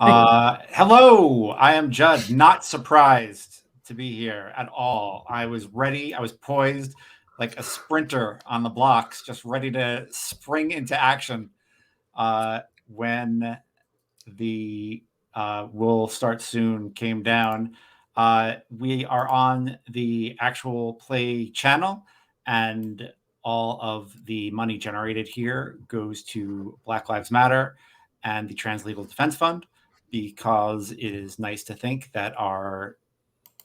Hello, I am Judd. Not surprised to be here at all. I was ready. I was poised like a sprinter on the blocks, just ready to spring into action when the will start soon came down. We are on the actual play channel, and all of the money generated here goes to Black Lives Matter and the Trans Legal Defense Fund, because it is nice to think that our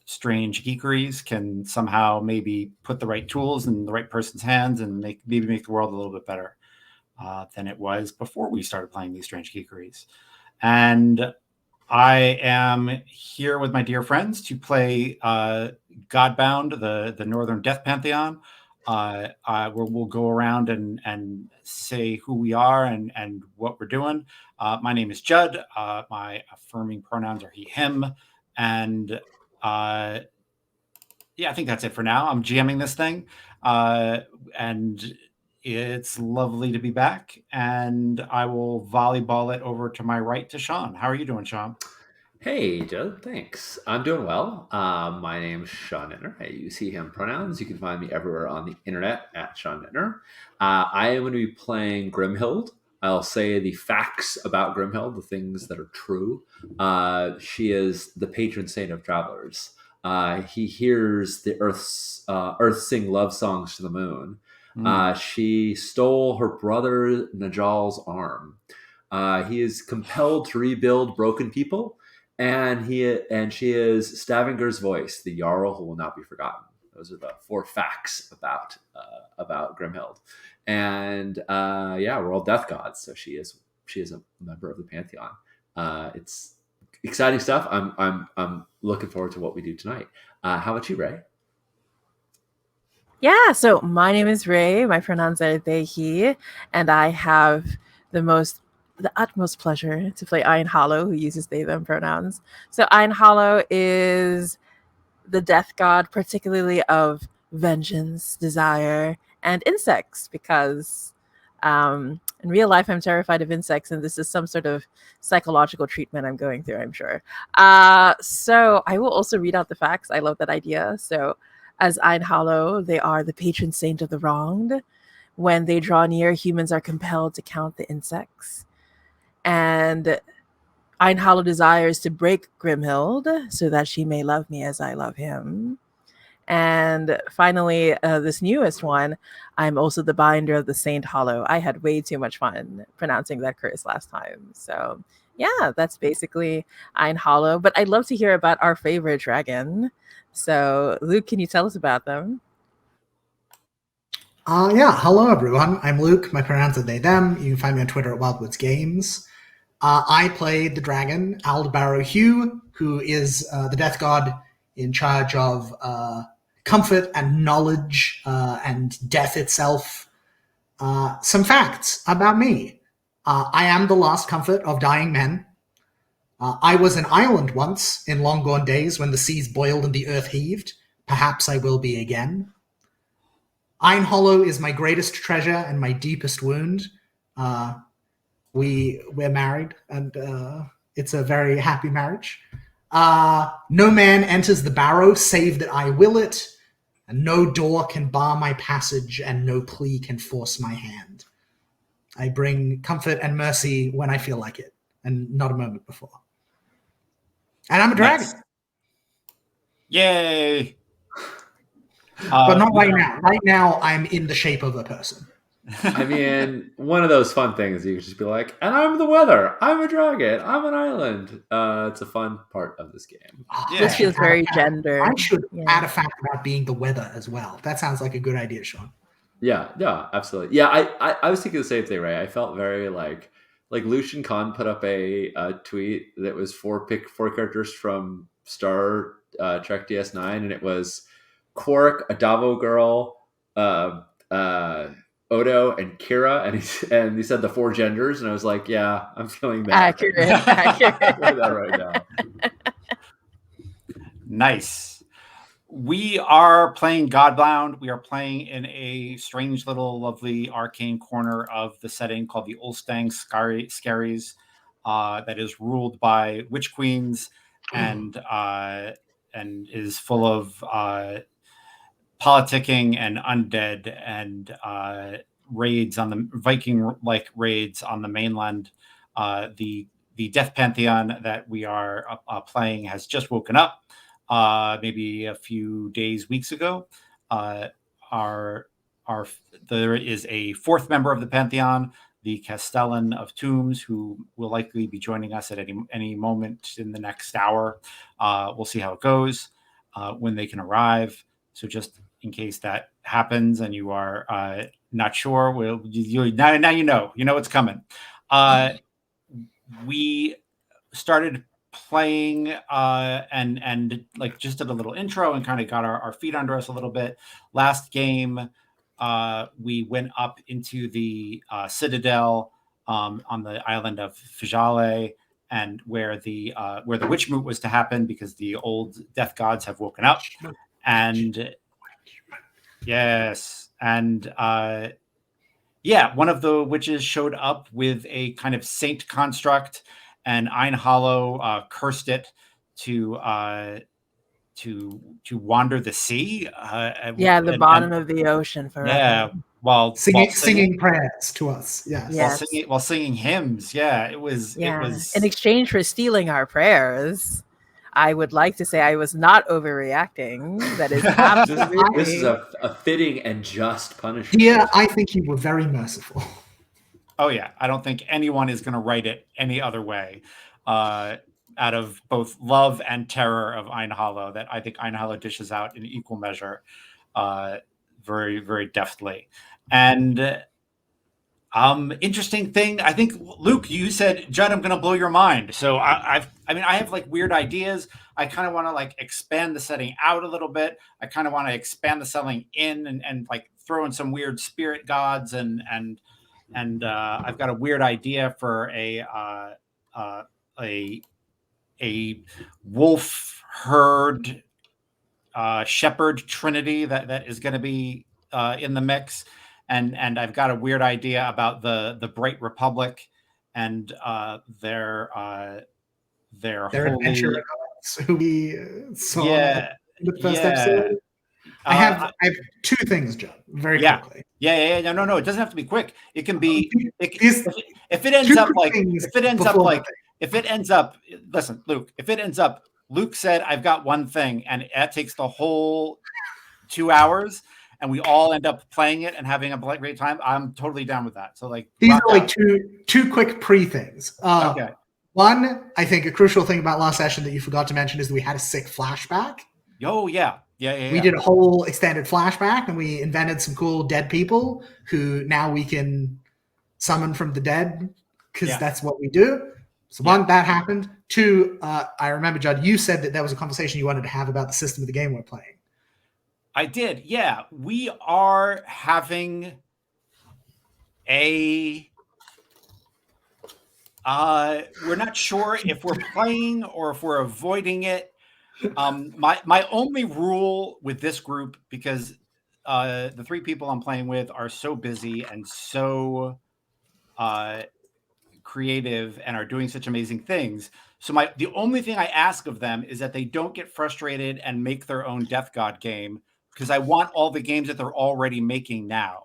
strange geekeries can somehow maybe put the right tools in the right person's hands and maybe make the world a little bit better than it was before we started playing these strange geekeries. And I am here with my dear friends to play Godbound, the Northern Death Pantheon, where we'll go around and say who we are and what we're doing. My name is Judd. My affirming pronouns are he, him. And yeah, I think that's it for now. I'm GMing this thing. And it's lovely to be back. And I will volleyball it over to my right to Sean. How are you doing, Sean? Hey, Joe. Thanks. I'm doing well. My name's Sean Nittner. I use he, him pronouns. You can find me everywhere on the internet at Sean Nittner. I am going to be playing Grimhild. I'll say the facts about Grimhild, the things that are true. She is the patron saint of travelers. He hears the Earth sing love songs to the moon. She stole her brother Najal's arm. He is compelled to rebuild broken people, and she is Stavinger's voice, the Jarl who will not be forgotten. Those are the 4 facts about Grimhild. And yeah, we're all death gods, so she is a member of the Pantheon. It's exciting stuff. I'm looking forward to what we do tonight. How about you, Ray? Yeah, so my name is Ray. My pronouns are they, he, and I have the utmost pleasure to play Iron Hollow, who uses they, them pronouns. So Iron Hollow is the death god, particularly of vengeance, desire, and insects, because in real life I'm terrified of insects, and this is some sort of psychological treatment I'm going through, I'm sure. So I will also read out the facts. I love that idea. So as Ein Hollow, they are the patron saint of the wronged. When they draw near, humans are compelled to count the insects. And Ein Hollow desires to break Grimhild so that she may love me as I love him. And finally, this newest one, I'm also the binder of the Saint Hollow. I had way too much fun pronouncing that curse last time. So yeah, that's basically Ein Hollow. But I'd love to hear about our favorite dragon. So Luke, can you tell us about them? Yeah, hello everyone. I'm Luke. My pronouns are they, them. You can find me on Twitter at Wildwoods Games. I played the dragon, Aldbarrow Hugh, who is the death god in charge of comfort and knowledge and death itself. Some facts about me. I am the last comfort of dying men. I was an island once in long gone days when the seas boiled and the earth heaved. Perhaps I will be again. Ein Hollow is my greatest treasure and my deepest wound. We're married, and it's a very happy marriage. No man enters the barrow save that I will it, and no door can bar my passage, and no plea can force my hand. I bring comfort and mercy when I feel like it, and not a moment before. And I'm a dragon. Nice. Yay! But not right now. Right now, I'm in the shape of a person. I mean, one of those fun things you could just be like, and I'm the weather. I'm a dragon. I'm an island. It's a fun part of this game. Yeah. This feels very gender. I should add a fact about being the weather as well. That sounds like a good idea, Sean. Yeah, absolutely. Yeah, I was thinking the same thing, Ray. I felt very like Lucian Khan put up a tweet that was four characters from Star Trek DS9, and it was Quark, a Davo girl, Odo, and Kira, and he said the 4 genders, and I was like, yeah, I'm feeling that. Accurate. I'm feeling that right now. Nice. We are playing Godbound. We are playing in a strange little lovely arcane corner of the setting called the Ulstang Scaries. that is ruled by witch queens and is full of politicking and undead and raids on the Viking-like raids on the mainland. The Death Pantheon that we are playing has just woken up, maybe a few days, weeks ago. There is a fourth member of the Pantheon, the Castellan of Tombs, who will likely be joining us at any moment in the next hour. We'll see how it goes when they can arrive. So just in case that happens and you are not sure, now you know what's coming. We started playing and like just did a little intro and kind of got our feet under us a little bit. Last game, we went up into the citadel on the island of Fijale, and where the witch moot was to happen, because the old death gods have woken up. And yes, and one of the witches showed up with a kind of saint construct, and Ein Hollow cursed it to wander the sea. The bottom of the ocean forever. Yeah, while singing prayers to us. Yes. While singing hymns. Yeah, it was in exchange for stealing our prayers. I would like to say I was not overreacting. That is absolutely. This is a fitting and just punishment. Yeah, I think you were very merciful. Oh yeah, I don't think anyone is going to write it any other way. Out of both love and terror of Ein Hollow, that I think Ein Hollow dishes out in equal measure, very, very deftly. And interesting thing, I think, Luke, you said, Judd, I'm going to blow your mind. So I have like weird ideas. I kind of want to like expand the setting out a little bit. I kind of want to expand the setting in and like throw in some weird spirit gods and I've got a weird idea for a wolf herd shepherd trinity that is going to be in the mix. And I've got a weird idea about the Bright Republic and their adventure who we saw in the first episode. I have two things, John, very quickly. Yeah. No. It doesn't have to be quick. It can be if it ends up. Listen, Luke. If it ends up, Luke said, "I've got one thing," and that takes the whole 2 hours. And we all end up playing it and having a great time. I'm totally down with that. So like these are like two quick pre-things. Okay. One, I think a crucial thing about last session that you forgot to mention is that we had a sick flashback. Oh yeah. We did a whole extended flashback and we invented some cool dead people who now we can summon from the dead because that's what we do. So one, that happened. Two, I remember, Judd, you said that there was a conversation you wanted to have about the system of the game we're playing. I did, yeah. We are having we're not sure if we're playing or if we're avoiding it. My only rule with this group, because the three people I'm playing with are so busy and so creative and are doing such amazing things. So the only thing I ask of them is that they don't get frustrated and make their own Death God game, because I want all the games that they're already making now.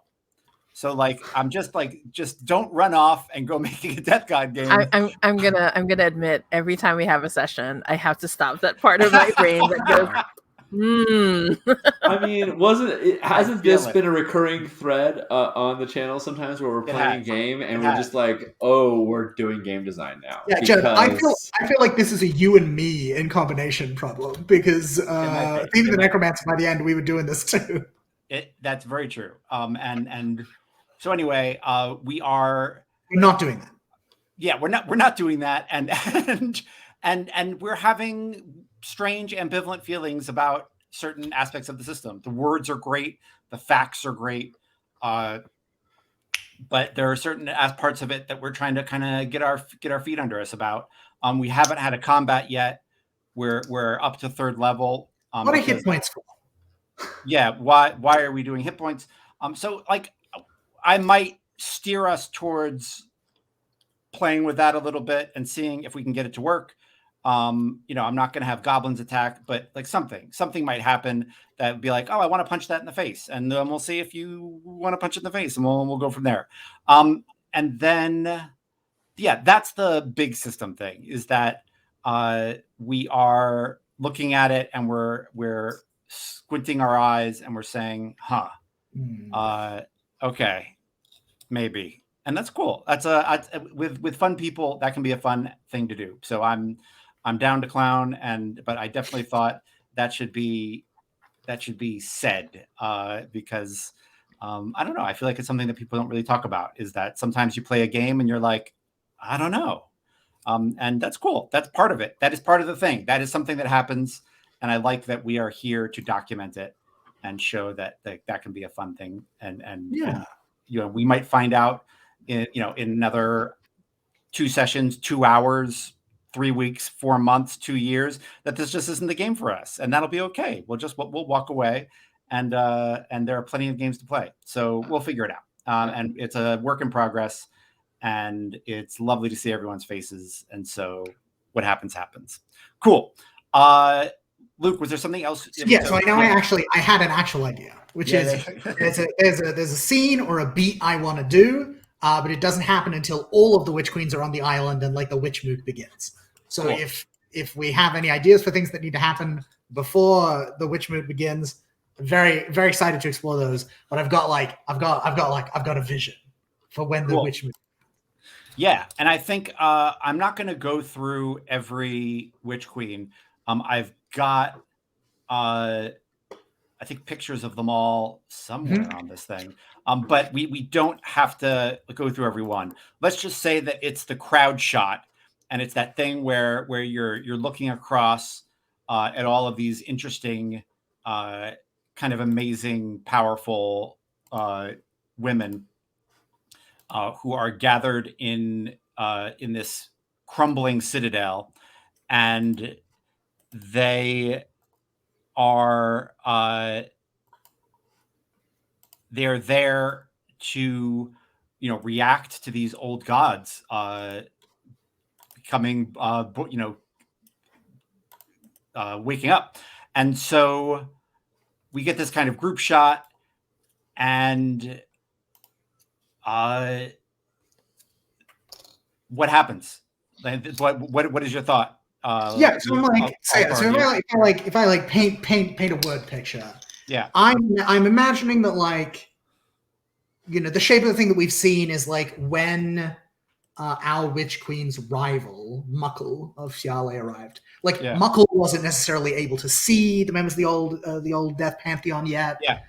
So like, I'm just don't run off and go making a Death God game. I'm gonna admit, every time we have a session, I have to stop that part of my brain that goes, I mean, hasn't this been a recurring thread on the channel sometimes, where we're playing a game and we're just like, oh, we're doing game design now? Yeah, Judd, I feel like this is a you and me in combination problem, because even the Necromancer, by the end, we were doing this too. That's very true. And so anyway, we're not doing that. Yeah, we're not doing that, and we're having strange ambivalent feelings about certain aspects of the system. The words are great, the facts are great, but there are certain parts of it that we're trying to kind of get our feet under us about. We haven't had a combat yet. We're up to 3rd level. What are hit points for? Yeah, why are we doing hit points? So like, I might steer us towards playing with that a little bit and seeing if we can get it to work. I'm not going to have goblins attack, but like something might happen that would be like, oh, I want to punch that in the face, and then we'll see if you want to punch it in the face, and we'll go from there. And then, yeah, that's the big system thing, is that we are looking at it and we're squinting our eyes and we're saying, okay, maybe. And that's cool. That's with fun people, that can be a fun thing to do. So I'm down to clown, but I definitely thought that should be said, because I don't know. I feel like it's something that people don't really talk about, is that sometimes you play a game and you're like, I don't know. And that's cool. That's part of it. That is part of the thing. That is something that happens. And I like that we are here to document it and show that can be a fun thing. And we might find out in another 2 sessions, 2 hours, 3 weeks, 4 months, 2 years, that this just isn't the game for us. And that'll be okay. We'll walk away, and there are plenty of games to play. So we'll figure it out. And it's a work in progress, and it's lovely to see everyone's faces. And so what happens. Cool. Luke, was there something else? Yeah, so I know I had an actual idea, which is there's a scene or a beat I want to do, but it doesn't happen until all of the witch queens are on the island and like the witch moot begins. So cool. If we have any ideas for things that need to happen before the witch moot begins, I'm very, very excited to explore those. But I've got a vision for when the witch moot. Yeah, and I think I'm not going to go through every witch queen. I've got, I think, pictures of them all somewhere on this thing. But we don't have to go through every one. Let's just say that it's the crowd shot, and it's that thing where you're looking across at all of these interesting, kind of amazing, powerful women who are gathered in this crumbling citadel, and they are they're there to react to these old gods becoming waking up. And so we get this kind of group shot, and what happens? What is your thought? So I'm like, if I paint a word picture. Yeah, I'm imagining that, like, the shape of the thing that we've seen is like when our witch queen's rival Muckle of Fiale arrived. Like, Muckle wasn't necessarily able to see the members of the old Death Pantheon yet. Yeah.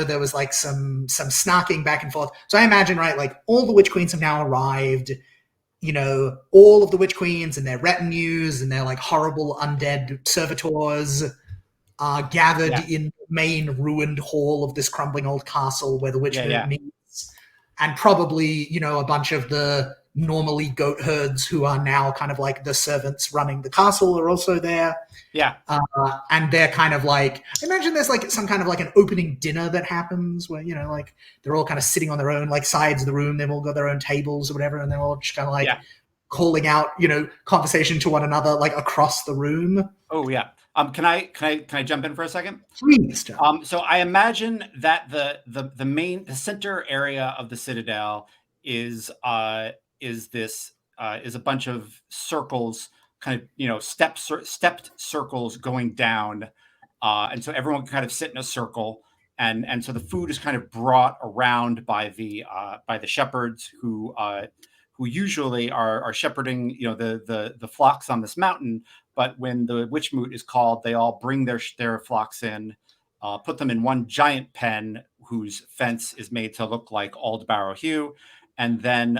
There was like some snarking back and forth. So I imagine, right, like all the witch queens have now arrived. All of the witch queens and their retinues and their like horrible undead servitors are gathered in the main ruined hall of this crumbling old castle where the witch meets. And probably, a bunch of the normally goat herds who are now kind of like the servants running the castle are also there. Yeah. And they're kind of like, I imagine there's like some kind of like an opening dinner that happens where, like they're all kind of sitting on their own like sides of the room. They've all got their own tables or whatever. And they're all just kind of like calling out, conversation to one another, like across the room. Oh yeah. Can I jump in for a second? Please, John. So I imagine that the center area of the citadel is a bunch of circles, kind of stepped circles going down, and so everyone can kind of sit in a circle, and so the food is kind of brought around by the shepherds who usually are shepherding the flocks on this mountain. But when the witch moot is called, they all bring their flocks in, put them in one giant pen whose fence is made to look like Old Barrow Hugh, and then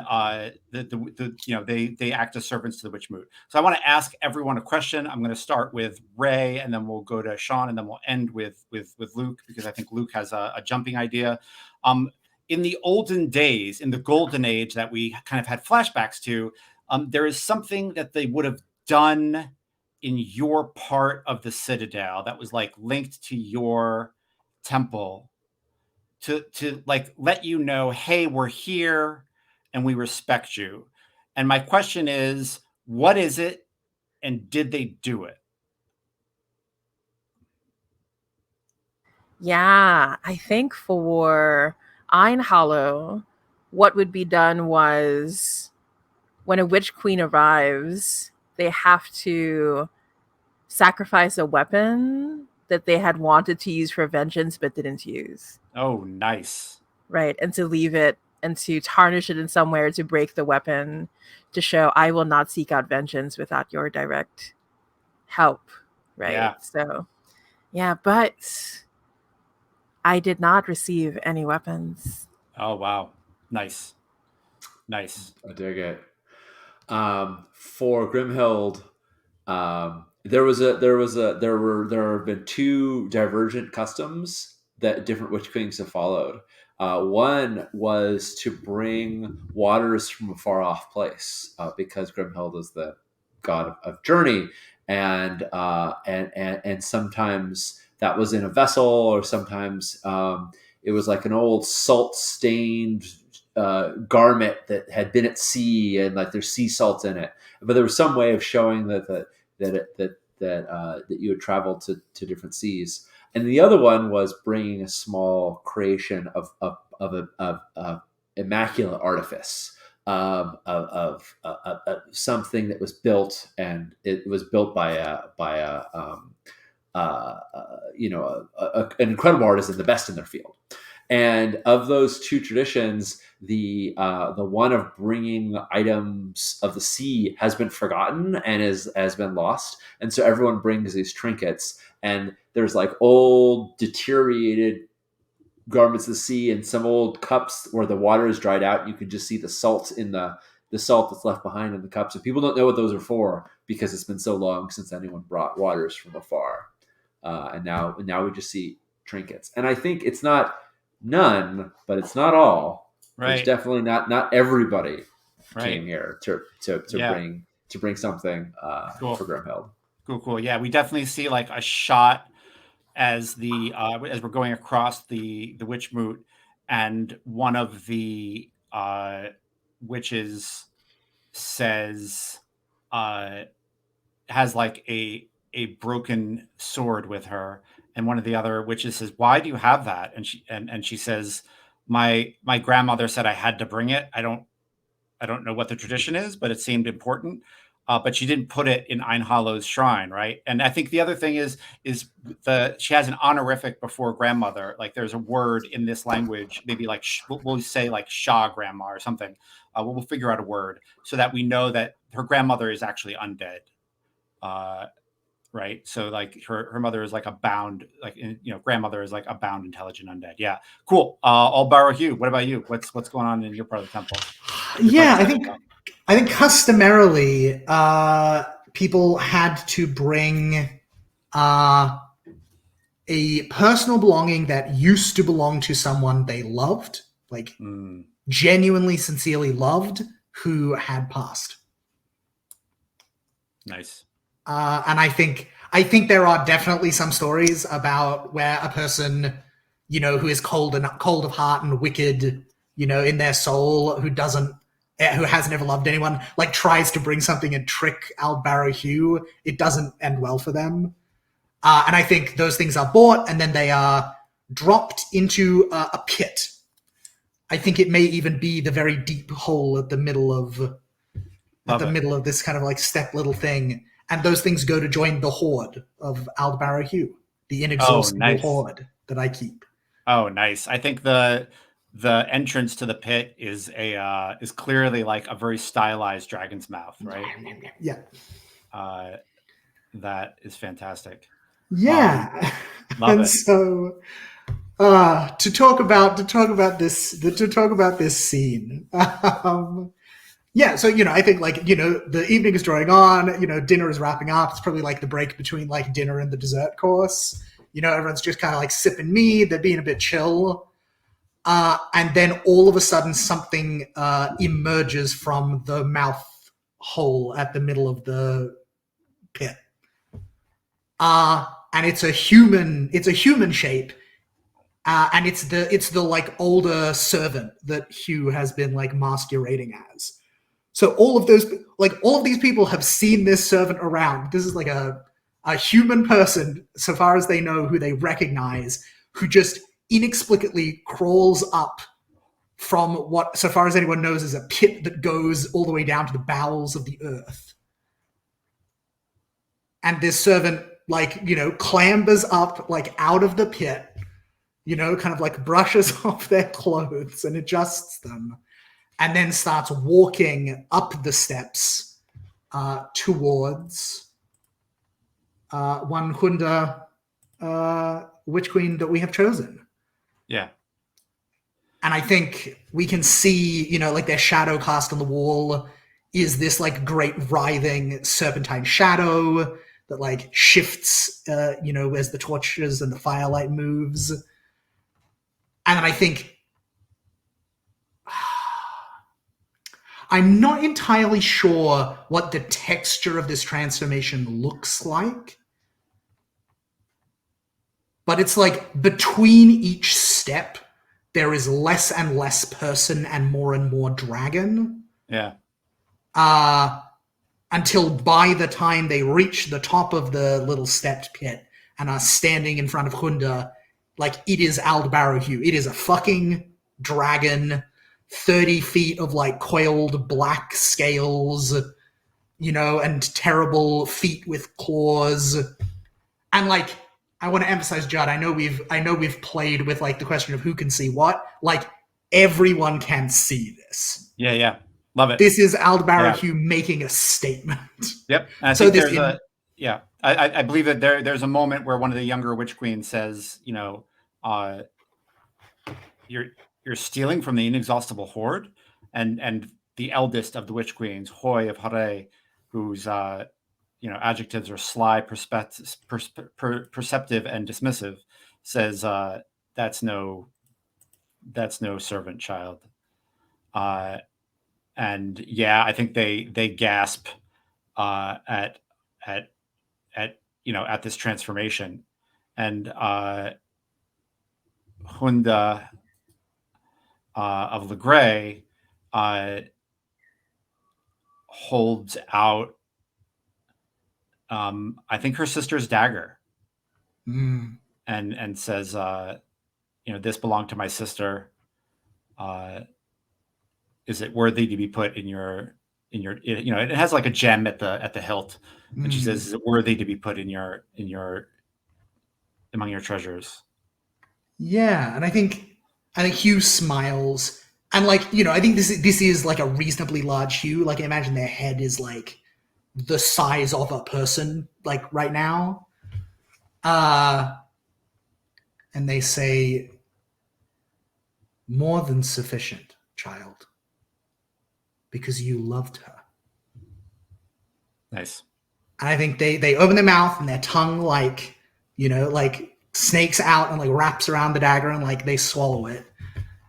they act as servants to the witch moot. So I want to ask everyone a question. I'm going to start with Ray, and then we'll go to Sean, and then we'll end with Luke, because I think Luke has a jumping idea. In the olden days, in the golden age that we kind of had flashbacks to, there is something that they would have done in your part of the citadel that was like linked to your temple to like let you know, hey, we're here and we respect you. And my question is, what is it, and did they do it? Yeah, I think for Ein Hollow, what would be done was when a witch queen arrives, they have to sacrifice a weapon that they had wanted to use for vengeance but didn't use. Oh, nice. Right. And to leave it and to tarnish it in some way or to break the weapon to show I will not seek out vengeance without your direct help. Right. Yeah. So, yeah, but I did not receive any weapons. Oh, wow. Nice. Nice. I dig it. For Grimhild, there have been two divergent customs that different witch kings have followed. One was to bring waters from a far off place, because Grimhild is the god of journey, and sometimes that was in a vessel, or sometimes it was like an old salt stained garment that had been at sea, and like there's sea salt in it. But there was some way of showing that you had traveled to different seas. And the other one was bringing a small creation of immaculate artifice, of something that was built, and it was built by an incredible artisan, the best in their field. And of those two traditions, the one of bringing items of the sea has been forgotten and has been lost. And so everyone brings these trinkets, and there's like old deteriorated garments of the sea and some old cups where the water is dried out. You can just see the salt in the salt that's left behind in the cups. And people don't know what those are for because it's been so long since anyone brought waters from afar. And now we just see trinkets. And I think it's not none, but it's not all. Right. There's definitely not everybody Right. came here to bring something Cool. for Grimhild. Cool. Yeah, we definitely see like a shot as as we're going across the witch moot, and one of the witches says has like a broken sword with her, and one of the other witches says, "Why do you have that?" And she says, my grandmother said I had to bring it. I don't know what the tradition is, but it seemed important. But she didn't put it in Ein Hollow's shrine, right? And I think the other thing is she has an honorific before grandmother. Like there's a word in this language, maybe like we'll say like Shah grandma or something. We'll figure out a word so that we know that her grandmother is actually undead. Right. So like her mother is like a bound, like, grandmother is like a bound, intelligent undead. Yeah. Cool. All Barrow Hugh. What about you? What's going on in your part of the temple? Yeah, I think customarily, people had to bring a personal belonging that used to belong to someone they loved, like genuinely, sincerely loved, who had passed. Nice. And I think there are definitely some stories about where a person, who is cold of heart and wicked, in their soul, who has never loved anyone, like tries to bring something and trick Barrow Hugh. It doesn't end well for them. And I think those things are bought and then they are dropped into a pit. I think it may even be the very deep hole at the middle of this kind of like step little thing. And those things go to join the horde of Barrow Hugh, the inexhaustible horde that I keep. Oh, nice. I think the entrance to the pit is clearly like a very stylized dragon's mouth, right? Yeah. That is fantastic. Yeah. Love it. So to talk about this scene. Yeah, so I think the evening is drawing on, dinner is wrapping up. It's probably like the break between like dinner and the dessert course. Everyone's just kind of like sipping mead, they're being a bit chill. And then all of a sudden something emerges from the mouth hole at the middle of the pit. And it's a human shape. And it's the like older servant that Hugh has been like masquerading as. So all of these people have seen this servant around. This is like a human person, so far as they know, who they recognize, who just inexplicably crawls up from what, so far as anyone knows, is a pit that goes all the way down to the bowels of the earth. And this servant, clambers up, out of the pit, kind of brushes off their clothes and adjusts them, and then starts walking up the steps towards one Hunda Witch Queen that we have chosen. Yeah. And I think we can see, their shadow cast on the wall is this great writhing serpentine shadow that shifts, as the torches and the firelight moves. And then I think I'm not entirely sure what the texture of this transformation looks like. But it's between each step, there is less and less person and more dragon. Yeah. Until by the time they reach the top of the little stepped pit and are standing in front of Hunda, it is Aldbarrow. It is a fucking dragon, 30 feet of coiled black scales, and terrible feet with claws. And I want to emphasize, Judd, I know we've played with the question of who can see what. Everyone can see this. Yeah. Love it. This is Aldbarrow making a statement. Yep. And I think there's I believe that there's a moment where one of the younger witch queens says, you're stealing from the inexhaustible horde, and the eldest of the witch queens, Hoy of Hare, whose adjectives are sly, perceptive, and dismissive, says that's no servant child. And yeah, I think they gasp at this transformation, and Hunda of Legray holds out, I think, her sister's dagger, and says, this belonged to my sister. Is it worthy to be put in your it has a gem at the hilt, and she says, is it worthy to be put in your among your treasures? Yeah, and I think Hugh smiles, and I think this is a reasonably huge Hugh. I imagine their head is the size of a person right now. And they say, more than sufficient, child, because you loved her. Nice. And I think they open their mouth and their tongue snakes out and wraps around the dagger, and they swallow it.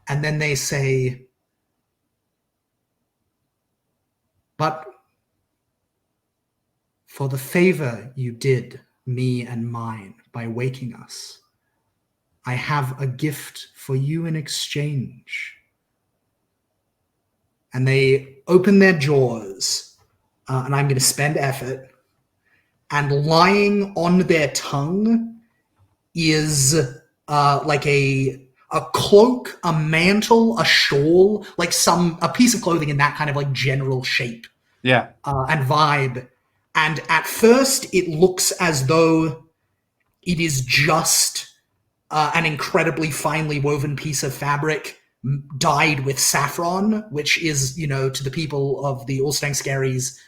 And then they say, but for the favor you did me and mine by waking us, I have a gift for you in exchange. And they open their jaws, and I'm going to spend effort, and lying on their tongue is a cloak, a mantle, a shawl, a piece of clothing in that kind of general shape. Yeah. And vibe. And at first it looks as though it is just an incredibly finely woven piece of fabric dyed with saffron, which is, to the people of the Ulstang Skerries,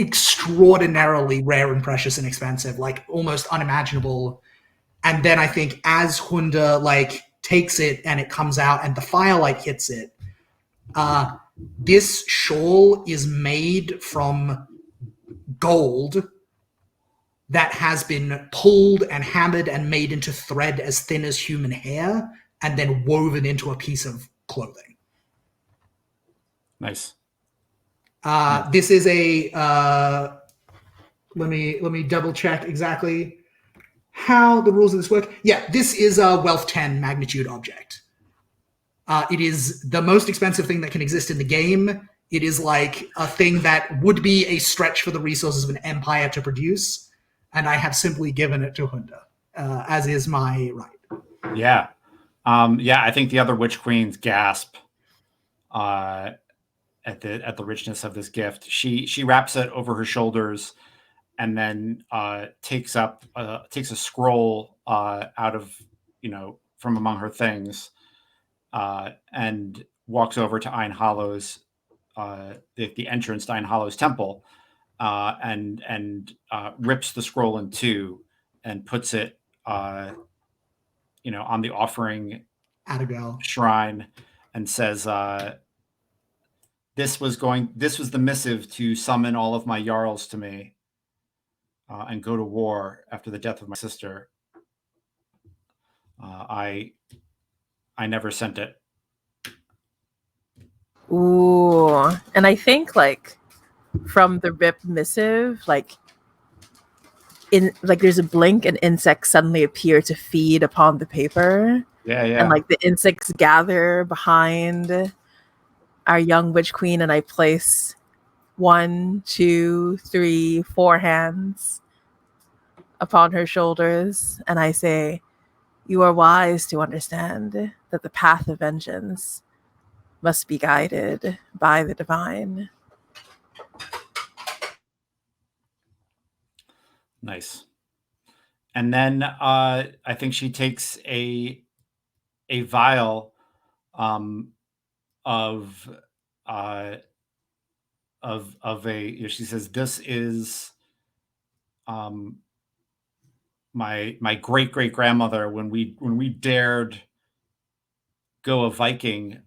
extraordinarily rare and precious and expensive, almost unimaginable. And then I think as Hunda takes it and it comes out and the firelight hits it, this shawl is made from gold that has been pulled and hammered and made into thread as thin as human hair, and then woven into a piece of clothing. Nice. This is a let me double check exactly how the rules of this work. Yeah, this is a wealth 10 magnitude object. It is the most expensive thing that can exist in the game. It is like a thing that would be a stretch for the resources of an empire to produce, and I have simply given it to Hunda, as is my right. Yeah. I think the other witch queens gasp uh, at the richness of this gift. She wraps it over her shoulders and then takes a scroll out of from among her things and walks over to Ein Hollow's the entrance to Ein Hollow's temple and rips the scroll in two and puts it on the offering Atago. shrine and says this was the missive to summon all of my jarls to me and go to war after the death of my sister. I never sent it. Ooh. And I think like from the ripped missive, like there's a blink and insects suddenly appear to feed upon the paper. Yeah, yeah. And like the insects gather behind our young witch queen, and I place 1, 2, 3, 4 hands upon her shoulders, and I say, "You are wise to understand that the path of vengeance must be guided by the divine." Nice. And then I think she takes a vial of a. She says, "This is my great great grandmother when we dared go a Viking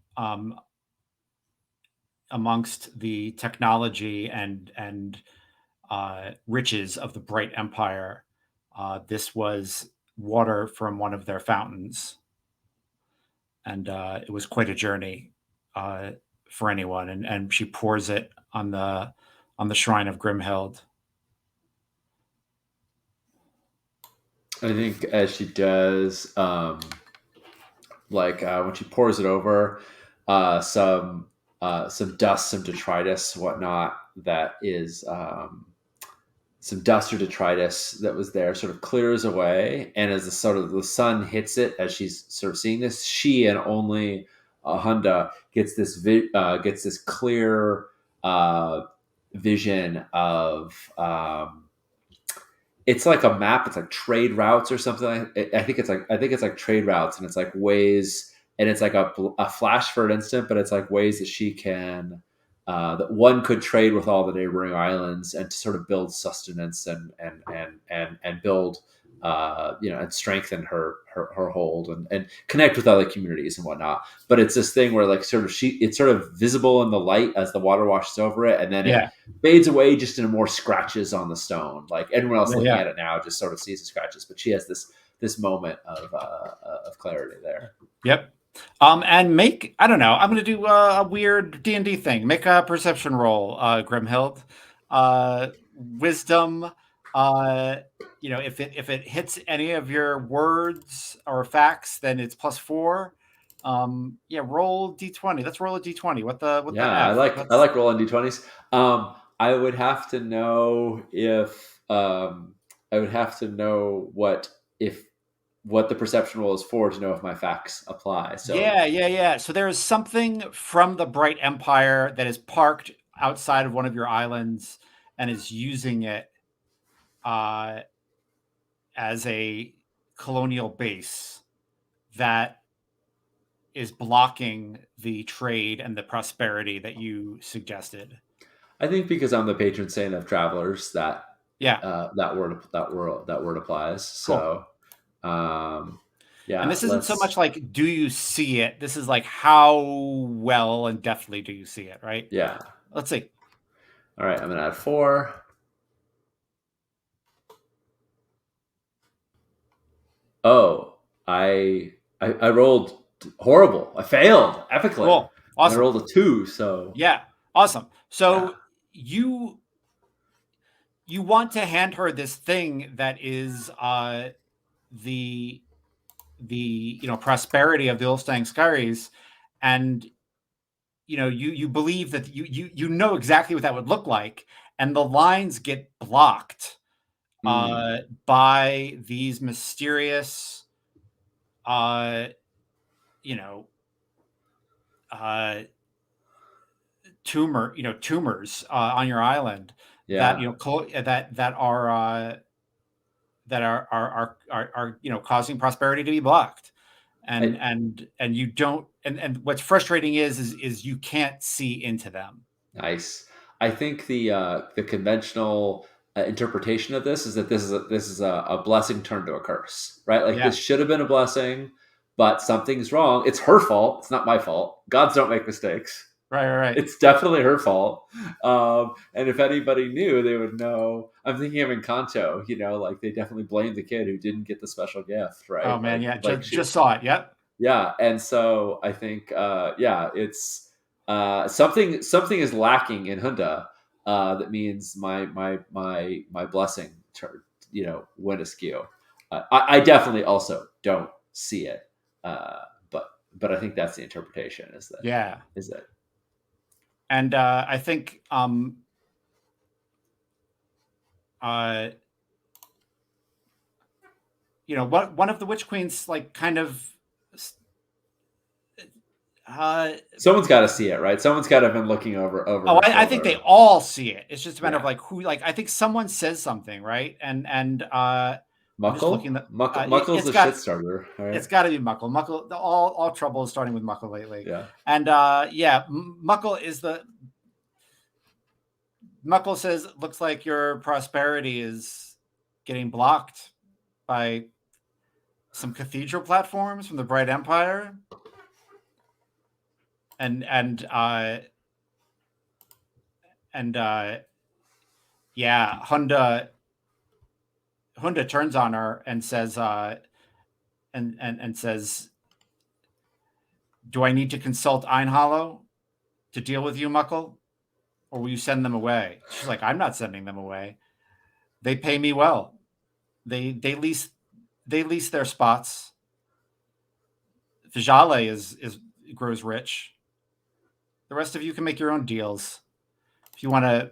amongst the technology and riches of the Bright Empire. This was water from one of their fountains, and it was quite a journey for anyone. And she pours it on the shrine of Grimhild. I think as she does, when she pours it over, some dust, some detritus, whatnot, that is some dust or detritus that was there sort of clears away. And as the sun hits it, as she's sort of seeing this, she and only Hunda gets this clear vision of it's like a map. It's like trade routes or something. I think it's like trade routes, and it's like ways, and it's like a flash for an instant, but it's like ways that she can that one could trade with all the neighboring islands and to sort of build sustenance and build and strengthen her hold and connect with other communities and whatnot. But it's this thing where like it's sort of visible in the light as the water washes over it, and then it fades away just in more scratches on the stone. Like everyone else looking at it now just sort of sees the scratches, but she has this moment of clarity there. Yep. And make, I don't know, I'm going to do a weird D&D thing. Make a perception roll, Grimhild. Wisdom, if it hits any of your words or facts, then it's +4. Roll D20. Let's roll a D20. What the F? I like rolling D20s. I would have to know what the perception roll is for to know if my facts apply. So So there is something from the Bright Empire that is parked outside of one of your islands and is using it as a colonial base that is blocking the trade and the prosperity that you suggested. I think because I'm the patron saint of travelers, that word applies. So. Cool. And this isn't so much like, do you see it? This is like, how well and deftly do you see it, right? Yeah. Let's see. All right, I'm going to add 4. Oh, I rolled horrible. I failed epically. Cool. Awesome. I rolled a 2, so. Yeah, awesome. So you want to hand her this thing that is the prosperity of the Ulstang Skerries, and you believe that you know exactly what that would look like, and the lines get blocked by these mysterious, uh, you know, uh, tumors on your island that Yeah. are causing prosperity to be blocked, and I, you don't, and what's frustrating is you can't see into them. Nice. I think the conventional interpretation of this is that this is a blessing turned to a curse, right? Like Yeah, this should have been a blessing, but something's wrong. It's her fault. It's not my fault. Gods don't make mistakes. right. It's definitely her fault. And if anybody knew, they would know. I'm thinking of Encanto. Like they definitely blamed the kid who didn't get the special gift, Oh right? man, yeah, Like just saw it. Yep. yeah, and so I think it's something is lacking in Hunda that means my blessing went askew. I definitely also don't see it, but I think that's the interpretation Yeah, is that and I think uh, what one of the witch queens like kind of uh, someone's got to see it, right? Someone's got to have been looking over oh, her I think they shoulder. all see it. It's just a matter of Yeah, like who, like I think someone says something, right? And I'm just looking Muckle, that Muckle's it's the got shit starter, right? it's got to be Muckle. Muckle, all trouble is starting with Muckle lately, Yeah. and yeah, Muckle says, looks like your prosperity is getting blocked by some cathedral platforms from the Bright Empire, and yeah, Hunda turns on her and says, and says, "Do I need to consult Einhollow to deal with you, Muckle, or will you send them away?" She's like, "I'm not sending them away. They pay me well. They lease their spots. Vijale is grows rich. The rest of you can make your own deals. If you want to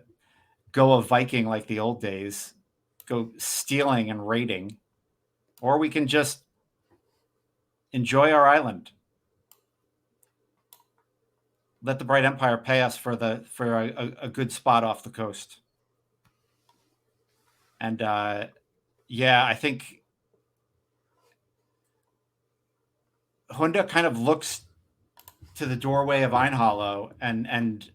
go a Viking like the old days, go stealing and raiding, or we can just enjoy our island. Let the Bright Empire pay us for a good spot off the coast." And yeah, I think Hunda kind of looks to the doorway of Einhollow, and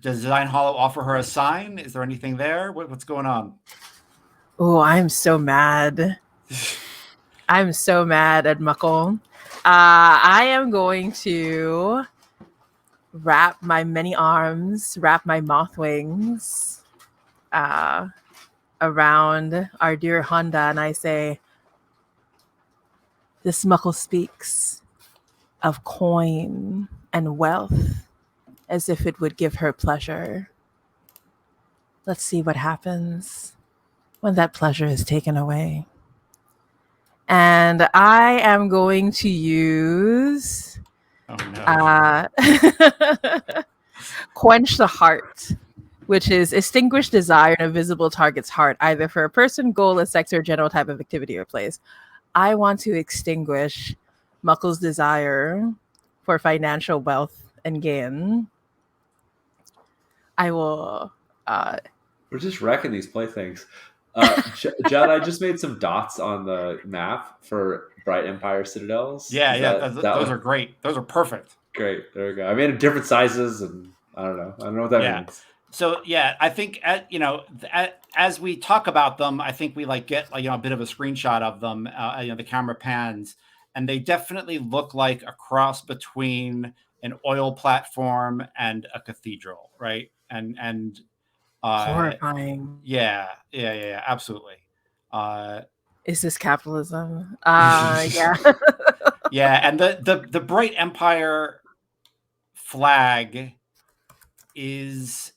does Einhollow offer her a sign? Is there anything there? What's going on? Oh, I'm so mad. I'm so mad at Muckle. I am going to wrap my many arms, wrap my moth wings around our dear Honda, and I say, "This Muckle speaks of coin and wealth as if it would give her pleasure. Let's see what happens when that pleasure is taken away." And I am going to use Oh no. Quench the Heart, which is extinguish desire in a visible target's heart, either for a person, goal, a sex, or general type of activity or place. I want to extinguish Muckle's desire for financial wealth and gain. I will. We're just wrecking these playthings. Judd, I just made some dots on the map for Bright Empire Citadels. Yeah, Is yeah, that those are great. Those are perfect. great? There we go. I made them different sizes, and I don't know what that Yeah. means. So yeah, I think as we talk about them, I think we like get a bit of a screenshot of them. The camera pans, and they definitely look like a cross between an oil platform and a cathedral, right? And Horrifying. yeah, absolutely. Is this capitalism? Yeah. Yeah, and the Bright Empire flag is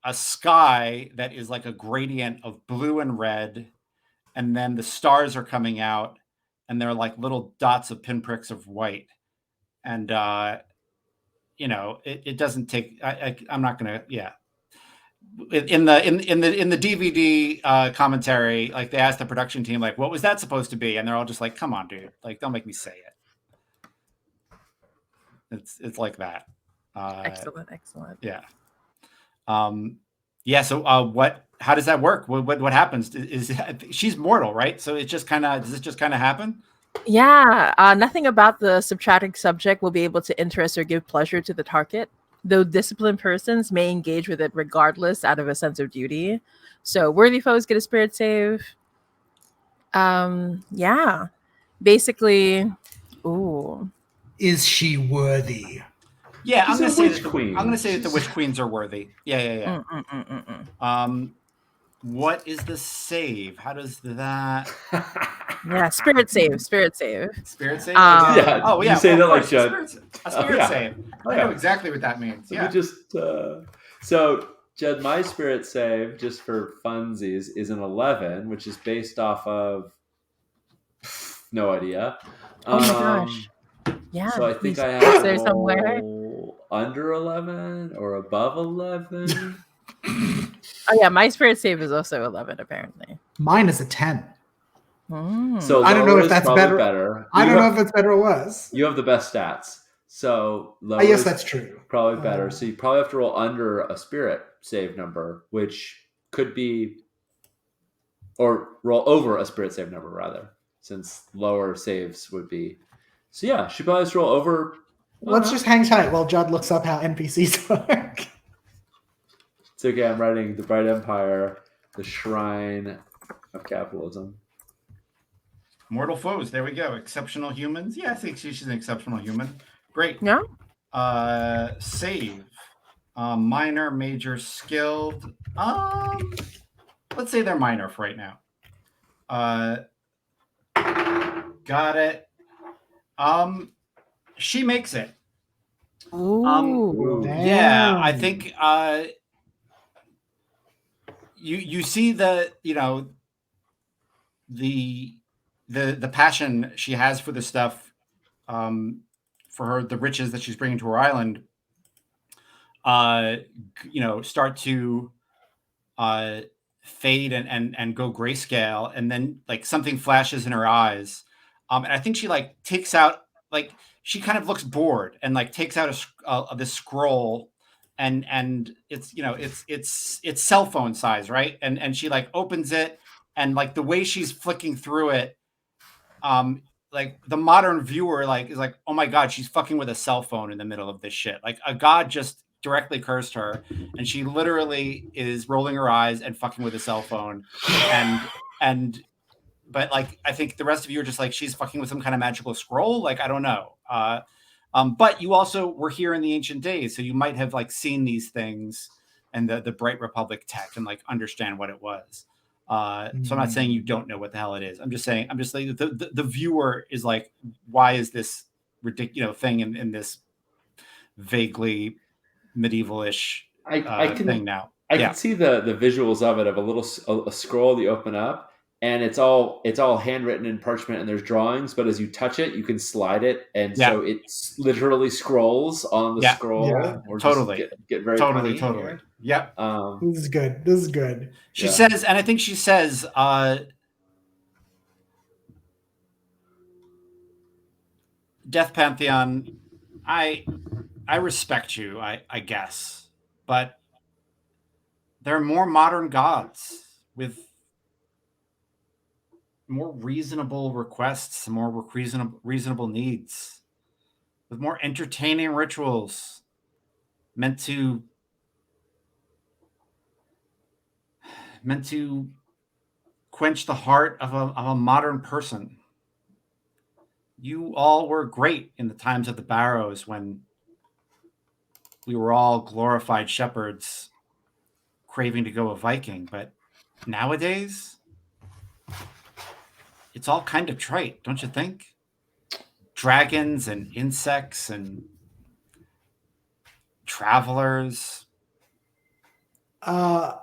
a sky that is like a gradient of blue and red, and then the stars are coming out, and they're like little dots of pinpricks of white. And it doesn't take. I'm not gonna. Yeah. In the DVD commentary, like they asked the production team, like, what was that supposed to be? And they're all just like, come on, dude, like, don't make me say it. It's like that. Excellent. Yeah. Yeah. So how does that work? What happens? She's mortal, right? So it just kind of, does it just kind of happen? Yeah, nothing about the subtracted subject will be able to interest or give pleasure to the target, though disciplined persons may engage with it regardless out of a sense of duty. So worthy foes get a spirit save. Yeah. Basically, ooh. Is she worthy? Yeah, I'm She's gonna a say witch queen. I'm gonna say that the She's- witch queens are worthy. Yeah. What is the save? How does that? Yeah, spirit save. Spirit save? Yeah, Oh you yeah. say well, that of like course, Judd. a spirit Yeah. save. Oh, I know yeah. exactly what that means. Let Yeah. me just so Judd, my spirit save, just for funsies, is an 11, which is based off of no idea. Oh my gosh. Yeah. So I think he's I have to there roll somewhere. under 11 or above 11. Oh yeah, my spirit save is also 11 apparently. Mine is a 10. So I don't know lower if is that's probably better. I don't know if it's better or worse. You have the best stats. So lower Yes, is that's true. probably better. So you probably have to roll under a spirit save number, which could be, or roll over a spirit save number rather, since lower saves would be. So yeah, she probably has to roll over. Let's just hang tight while Judd looks up how NPCs work. It's okay. I'm writing The Bright Empire, the Shrine of Capitalism. Mortal foes. There we go. Exceptional humans. Yeah, I think she's an exceptional human. Great. Yeah. Save. Minor, major, skilled. Let's say they're minor for right now. Got it. She makes it. Ooh. Yeah, I think you see the the passion she has for the stuff, for her, the riches that she's bringing to her island, start to fade and go grayscale, and then like something flashes in her eyes, and I think she like takes out, like she kind of looks bored and like takes out this scroll, and it's cell phone size, right? And she like opens it, and like the way she's flicking through it, like the modern viewer like is like, oh my god, she's fucking with a cell phone in the middle of this shit. Like a god just directly cursed her, and she literally is rolling her eyes and fucking with a cell phone, and but like I think the rest of you are just like, she's fucking with some kind of magical scroll. Like I don't know. But you also were here in the ancient days, so you might have like seen these things and the Bright Republic tech and like understand what it was. So I'm not saying you don't know what the hell it is. I'm just saying the viewer is like, why is this ridiculous thing in this vaguely medieval-ish thing now? I can see the visuals of it, of a scroll you open up, and it's all handwritten in parchment, and there's drawings, but as you touch it, you can slide it, and so it literally scrolls on the scroll. Yeah. Or Totally. just get very totally. Yeah. This is good. This is good. She says, and I think she says, Death Pantheon, I respect you, I guess, but there are more modern gods with more reasonable requests, more reasonable needs, with more entertaining rituals meant to quench the heart of a modern person. You all were great in the times of the Barrows, when we were all glorified shepherds craving to go a Viking, but nowadays it's all kind of trite, don't you think? Dragons and insects and travelers. I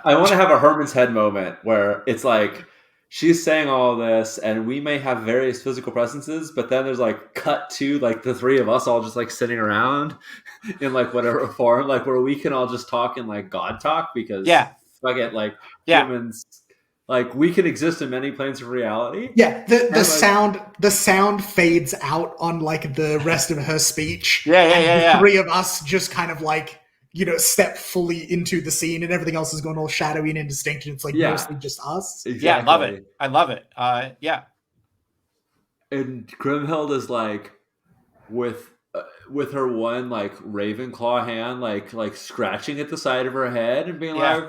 want to have a Herman's Head moment where it's like she's saying all this, and we may have various physical presences, but then there's like cut to like the three of us all just like sitting around in like whatever form, like where we can all just talk in like God talk because fuck it, like humans, like we can exist in many planes of reality. Yeah, the sound fades out on like the rest of her speech. The three of us just kind of like, step fully into the scene, and everything else is going all shadowy and indistinct, and it's like mostly just us. Exactly. Yeah, I love it. Yeah. And Grimhild is like with her one like Ravenclaw hand, like scratching at the side of her head and being like,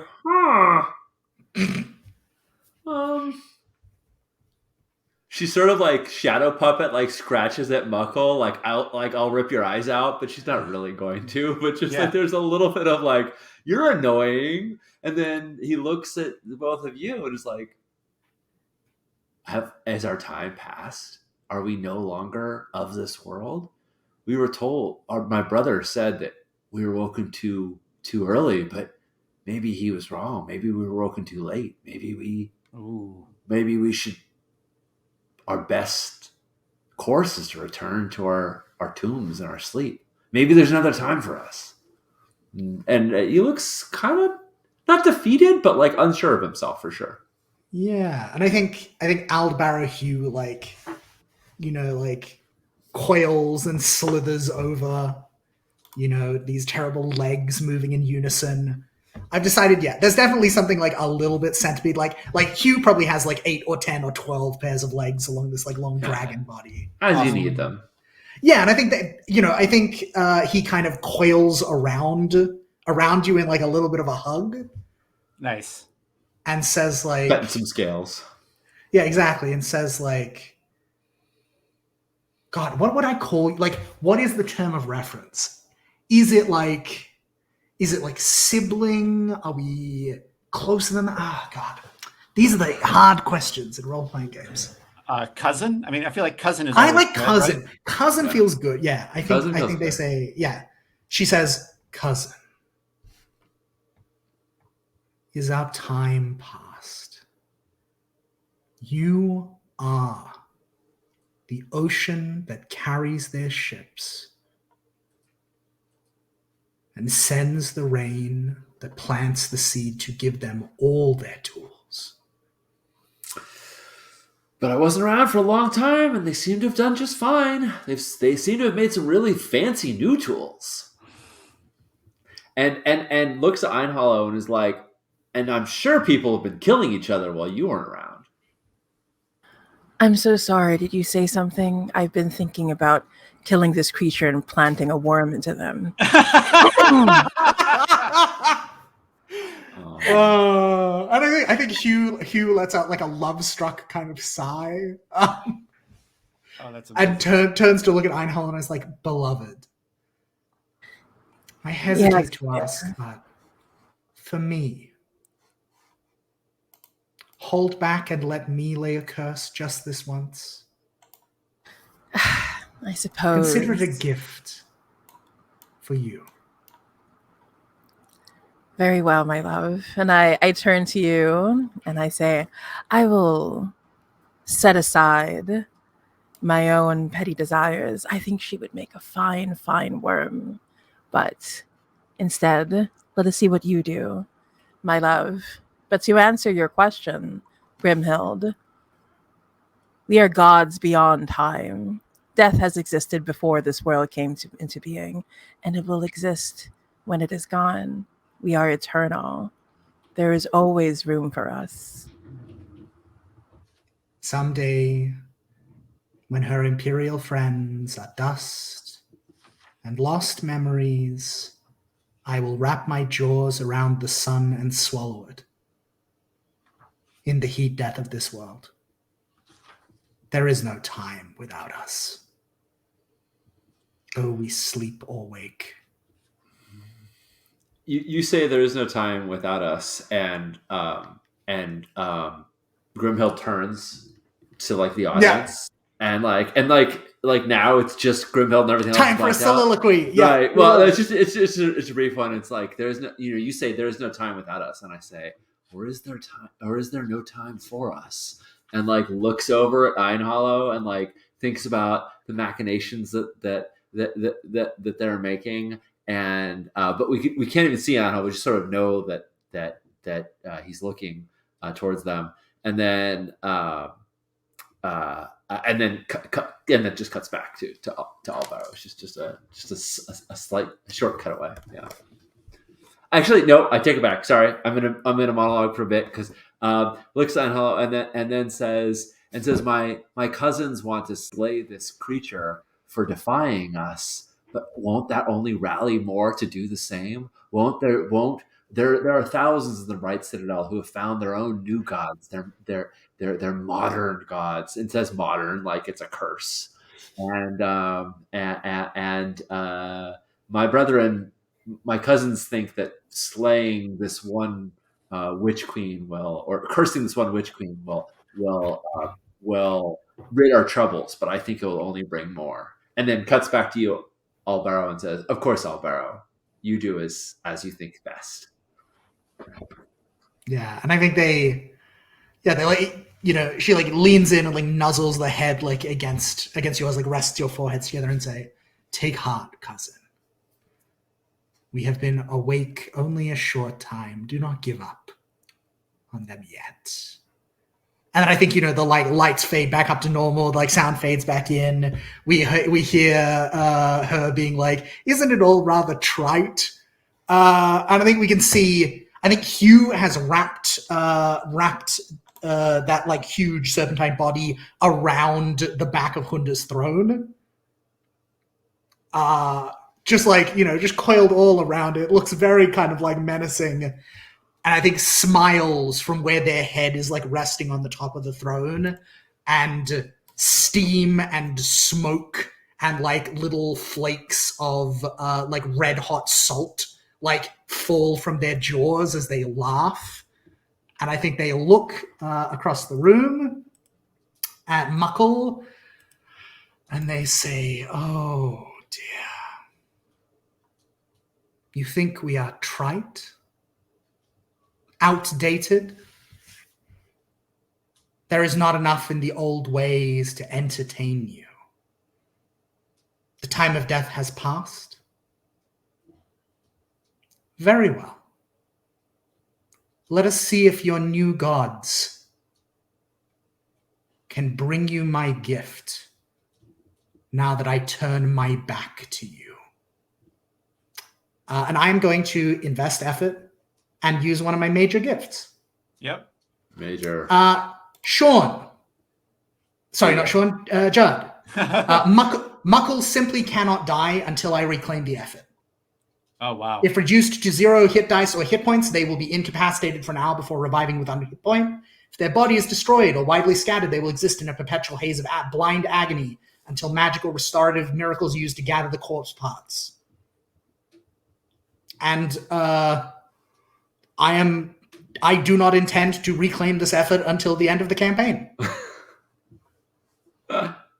she sort of like shadow puppet like scratches at Muckle like I'll rip your eyes out, but she's not really going to. But just like there's a little bit of like, you're annoying, and then he looks at both of you and is like, has our time passed? Are we no longer of this world? We were told, or my brother said that we were woken too early, but maybe he was wrong. Maybe we were woken too late. Maybe we should. Our best course is to return to our tombs and our sleep. Maybe there's another time for us. And he looks kind of not defeated, but like unsure of himself for sure. Yeah, and I think Aldbarrow Hugh like coils and slithers over, these terrible legs moving in unison. I've decided, there's definitely something like a little bit centipede, like Hugh probably has like 8 or 10 or 12 pairs of legs along this like long dragon body. As you need them. Yeah, and I think that, he kind of coils around you in like a little bit of a hug. Nice. And says like... Betting some scales. Yeah, exactly. And says like, God, what would I call, like, what is the term of reference? Is it like sibling? Are we closer than that? Oh, God. These are the hard questions in role-playing games. Cousin? I mean, I feel like cousin is... I like cousin. Right? Cousin feels good. Yeah, I think they say, She says, cousin. Is our time past? You are the ocean that carries their ships and sends the rain that plants the seed to give them all their tools. But I wasn't around for a long time, and they seem to have done just fine. They seem to have made some really fancy new tools. And looks at Einhollow and is like, and I'm sure people have been killing each other while you weren't around. I'm so sorry. Did you say something? I've been thinking about killing this creature and planting a worm into them. And I think Hugh lets out like a love-struck kind of sigh. That's and turns to look at Einhollow and is like, beloved. I hesitate to ask, but for me, hold back and let me lay a curse just this once. I suppose. Consider it a gift for you. Very well, my love. And I turn to you and I say, I will set aside my own petty desires. I think she would make a fine, fine worm. But instead, let us see what you do, my love. But to answer your question, Grimhild, we are gods beyond time. Death has existed before this world came into being, and it will exist when it is gone. We are eternal. There is always room for us. Someday, when her imperial friends are dust and lost memories, I will wrap my jaws around the sun and swallow it. In the heat death of this world. There is no time without us. Oh, we sleep or wake. You say there is no time without us, and Grimhild turns to like the audience, and now it's just Grimhild and everything time else. Time for a soliloquy. Yeah. Right. Well, it's a brief one. It's like there's no, you say there is no time without us, and I say, or is there time, or is there no time for us? And like looks over at Einhollow and like thinks about the machinations that they're making, and but we can't even see Einhollow. We just sort of know that he's looking towards them, and then and then and then just cuts back to Alvaro. It's just a slight short cutaway. Yeah. Actually, no, I take it back. Sorry, I'm gonna monologue for a bit because looks at Hello and then says my cousins want to slay this creature for defying us, but won't that only rally more to do the same? There are thousands of the Bright Citadel who have found their own new gods. They're modern gods. It says modern like it's a curse, and my brethren, my cousins think that slaying this one witch queen or cursing this one witch queen will rid our troubles, but I think it will only bring more. And then cuts back to you, Albaro, and says, "Of course, Albaro, you do as you think best." Yeah, and I think they like, she like leans in and like nuzzles the head like against yours, like rests your foreheads together and say, "Take heart, cousin. We have been awake only a short time. Do not give up on them yet." And then I think, the lights fade back up to normal, the sound fades back in. We hear her being like, "Isn't it all rather trite?" And I think we can see, I think Hugh has wrapped that like huge serpentine body around the back of Hunda's throne. Just like, just coiled all around it. Looks very kind of like menacing. And I think smiles from where their head is like resting on the top of the throne. And steam and smoke and like little flakes of like red hot salt like fall from their jaws as they laugh. And I think they look across the room at Muckle and they say, "Oh dear. You think we are trite? Outdated? There is not enough in the old ways to entertain you. The time of death has passed? Very well. Let us see if your new gods can bring you my gift now that I turn my back to you." And I'm going to invest effort and use one of my major gifts. Yep. Major. Sean. Sorry, not Sean. Judd. Muckle simply cannot die until I reclaim the effort. Oh, wow. If reduced to 0 hit dice or hit points, they will be incapacitated for an hour before reviving with under hit point. If their body is destroyed or widely scattered, they will exist in a perpetual haze of blind agony until magical restorative miracles used to gather the corpse parts. And I do not intend to reclaim this effort until the end of the campaign.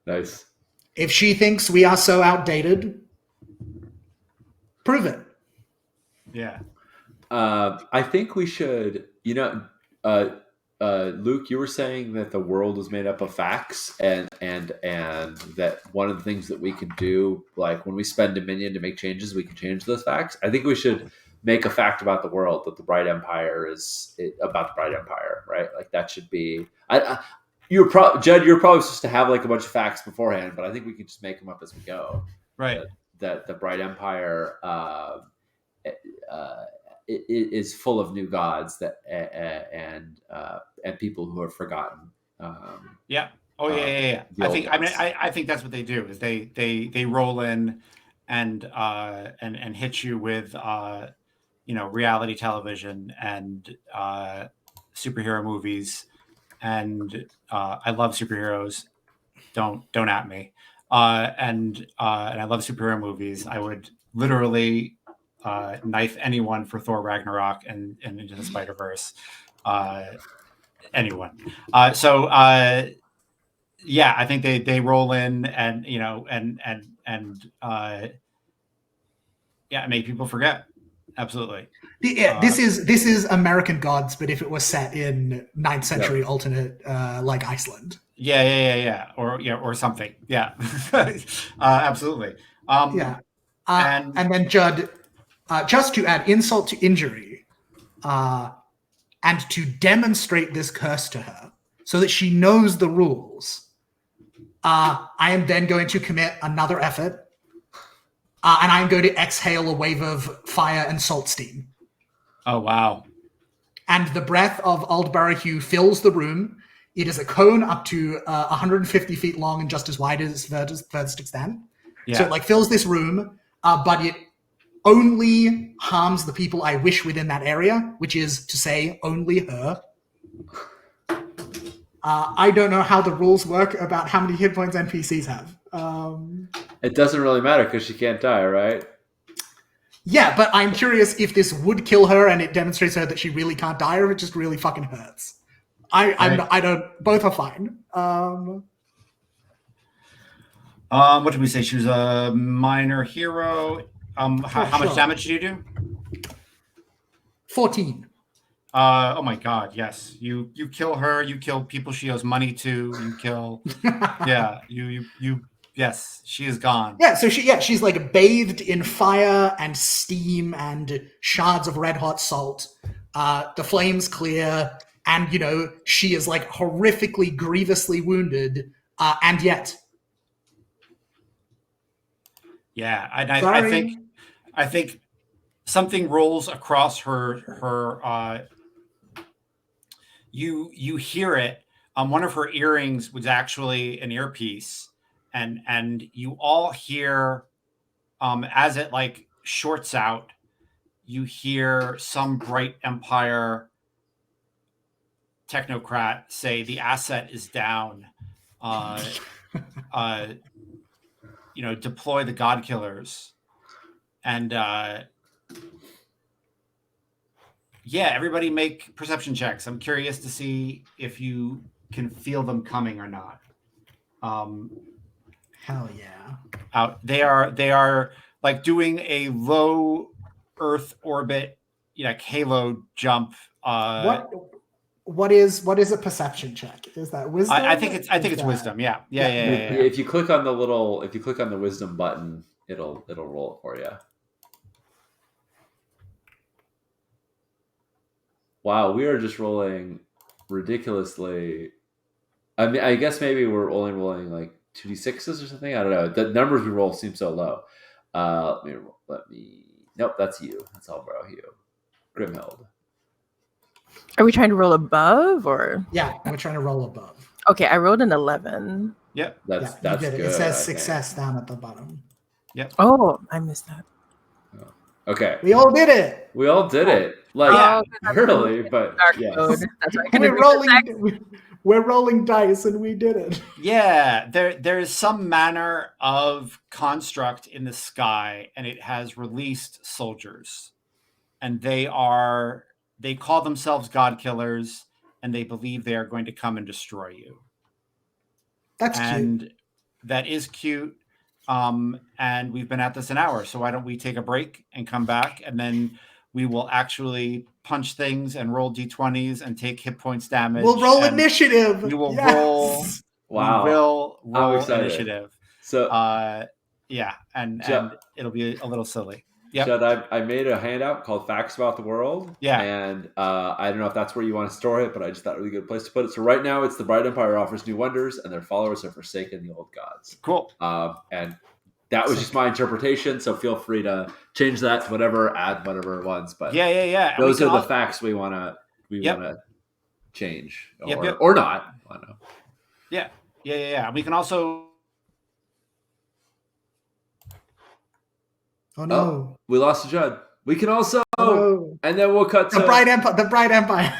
Nice. If she thinks we are so outdated, prove it. Yeah. I think we should, Luke, you were saying that the world is made up of facts and that one of the things that we can do, like when we spend Dominion to make changes, we can change those facts. I think we should make a fact about the world that the Bright Empire is about the Bright Empire, right? Like that should be, Judd, you're probably supposed to have like a bunch of facts beforehand, but I think we can just make them up as we go. Right. That the Bright Empire, is full of new gods that and people who are forgotten. Yeah. Oh yeah. I think that's what they do is they roll in and hit you with reality television and superhero movies, and I love superheroes. Don't at me. And I love superhero movies. I would literally knife anyone for Thor Ragnarok and Into the Spider-Verse. Anyone. Yeah, I think they roll in and make people forget. absolutely. This is American Gods, but if it was set in 9th century alternate like Iceland. Yeah, or something. Yeah, absolutely. And then Judd, just to add insult to injury, and to demonstrate this curse to her, so that she knows the rules, I am then going to commit another effort, and I'm going to exhale a wave of fire and salt steam. Oh, wow. And the breath of Aldbarahue fills the room. It is a cone up to 150 feet long and just as wide as furthest extent. Yeah. So it fills this room, but it only harms the people I wish within that area, which is to say only her. I don't know how the rules work about how many hit points NPCs have. It doesn't really matter because she can't die, right? Yeah, but I'm curious if this would kill her and it demonstrates to her that she really can't die, or if it just really fucking hurts. I don't. Both are fine. What did we say? She was a minor hero. How much damage did you do? 14. Oh my god, yes. You kill her, you kill people she owes money to, you kill yes, she is gone. Yeah, so she's like bathed in fire and steam and shards of red hot salt. The flames clear, and she is like horrifically, grievously wounded, and yet. Yeah, I think something rolls across her. You hear it. One of her earrings was actually an earpiece, and you all hear, as it like shorts out, you hear some bright Empire technocrat say the asset is down. Deploy the God Killers, and everybody make perception checks. I'm curious to see if you can feel them coming or not. Hell yeah! They are like doing a low Earth orbit, halo jump. What is a perception check? Is that wisdom? I think it's wisdom. Yeah. If you click on the wisdom button, it'll roll it for you. Wow, we are just rolling ridiculously. I mean, I guess maybe we're only rolling like 2d6s or something. I don't know. The numbers we roll seem so low. Nope, that's you. That's all, bro. You, Grimhild. Are we trying to roll above or? Yeah, we're trying to roll above. Okay, I rolled an 11. Yep. That's good. It says success down at the bottom. Yep. Oh, I missed that. Okay. We all did it. Like barely, but yes. That's right. We're rolling dice and we did it. Yeah, there is some manner of construct in the sky, and it has released soldiers, and they call themselves God Killers, and they believe they are going to come and destroy you. That's cute. That is cute. And we've been at this an hour, so why don't we take a break and come back, and then we will actually punch things and roll d20s and take hit points damage. We'll roll initiative. We will roll. Wow. We will roll initiative. So and it'll be a little silly. Yeah. Judd, I made a handout called Facts About the World. Yeah. And I don't know if that's where you want to store it, but I just thought it was a really good place to put it. So right now it's the Bright Empire offers new wonders, and their followers have forsaken the old gods. Cool. And that was just my interpretation, so feel free to change that to whatever, add whatever ones. But yeah. Those are the facts we want to change or not. I don't know. Yeah. We can also. Oh no! We lost Judd. We can also, and then we'll cut the Bright Empire. The Bright Empire.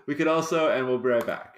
We can also, and we'll be right back.